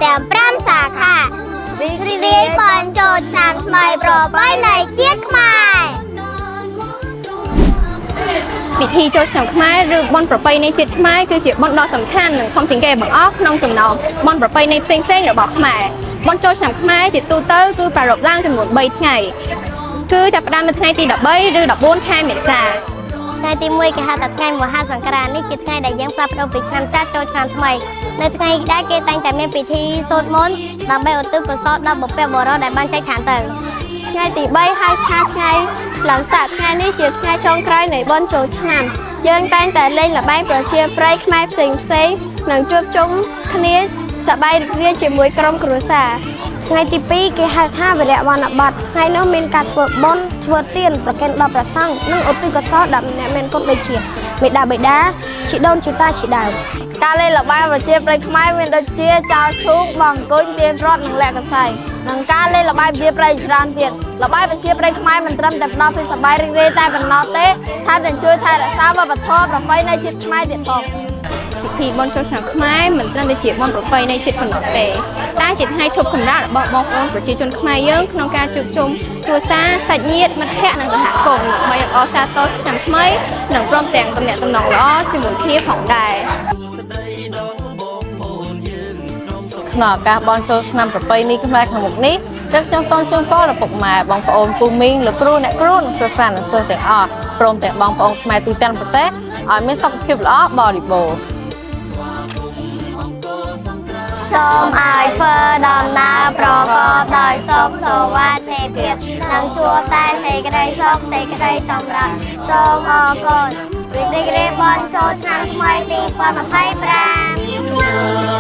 ទាំង5សាខារីករាយបញ្ចូលឆ្នាំថ្មីប្រពៃណីជាតិខ្មែរពិធីចូលឆ្នាំខ្មែរឬបុណ្យប្រពៃណីជាតិខ្មែរគឺជាបុណ្យដ៏សំខាន់និងធំជាងគេបង្អស់ក្នុងចំណោមបុណ្យប្រពៃណីផ្សេងៗរបស់ខ្មែរបុណ្យចូលឆ្នាំខ្មែរជាទូទៅគឺប្រារព្ធឡើងចំនួន3ថ្ងៃគឺចាប់ផ្ដើមនៅថ្ងៃទី13ឬ14ខែមេសាថ្ងៃទី1គេហៅថាថ្ងៃមហាសង្ក្រាន្តនេះជាថ្ងៃដែលយើងផ្លាស់ប្ដូរពីឆ្នាំចាស់ចូលឆ្នាំថ្មីនៅថ្ងៃនេះគេតែងតែមានពិធីសូត្រមន្តដើម្បីឧទ្ទិសកុសលដល់បុព្វបុរសដែលបានចែកឋានទៅថ្ងៃទី3ហៅថាថ្ងៃឡើងសាក់ថ្ងៃនេះជាថ្ងៃចុងក្រោយនៃបុណ្យចូលឆ្នាំយើងតែងតែលេងល្បែងប្រជាប្រិយខ្មែរផ្សេងនិងជួបជុំគ្នាសប្បាយរីករាយជាមួយក្រុមគ្រួសារថ្ងៃទី2គេហៅថាវិរៈវណ្ណបត្រថ្ងៃនោះមានការធ្វើបុណ្យធ្វើទានប្រគេនដល់ព្រះសង្ឃនិងឧទ្ទិសកុសលដល់អ្នកមានគុណដូចជាមេដាបិតាជីដូនជីតាជាដើមការលេងល្បែងប្រជាប្រិយខ្មែរមានដូចជាចោលឈូកបង្គោលទានរត់និងលាក់កសែងនិងការលេងល្បែងប្រជាប្រិយច្រើនទៀតល្បែងប្រជាប្រិយខ្មែរមិនត្រឹមតែផ្ដល់ភាពសប្បាយរីករាយតែប៉ុណ្ណោះទេថែមទាំងជួយថែរក្សាវប្បធម៌ប្រពៃណីជាតិខ្មែរទៀតផងពិធីបុណ្យចូលឆ្នាំខ្មែរមិនត្រឹមតែជាបុណ្យប្រពៃណីជាតិប៉ុណ្ណោះទេតែជាថ្ងៃឈប់សម្រាករបស់បងប្អូនប្រជាជនខ្មែរយើងក្នុងការជួបជុំគ្រួសារសាច់ញាតិមិត្តភ័ក្តិនិងសហគមន៍ដើម្បីអបអរសាទរឆ្នាំថ្មីនិងព្រមទាំងទំនាក់ទំនងល្អជាមួយគ្នាផងដែរក្នុងឱកាសបុណ្យចូលឆ្នាំប្រពៃណីខ្មែរខាងមុខនេះខ្ញុំសូមជូនពរដល់ពុកម៉ែបងប្អូនពូមីងលោកគ្រូអ្នកគ្រូនិងសិស្សានុសិស្សទាំងអស់ព្រមទាំងបងប្អូនខ្មែរទូទាំងប្រទេសឲ្យមានសុខភាពល្អបរិបូរណ៍សូមឲ្យធ្វើដំណើរប្រកបដោយសុខសុវត្ថិភាពនិងជួបតែសេចក្តីសុខសេចក្តីចម្រើនសូមអរគុណរីករាយបុណ្យចូលឆ្នាំថ្មី2025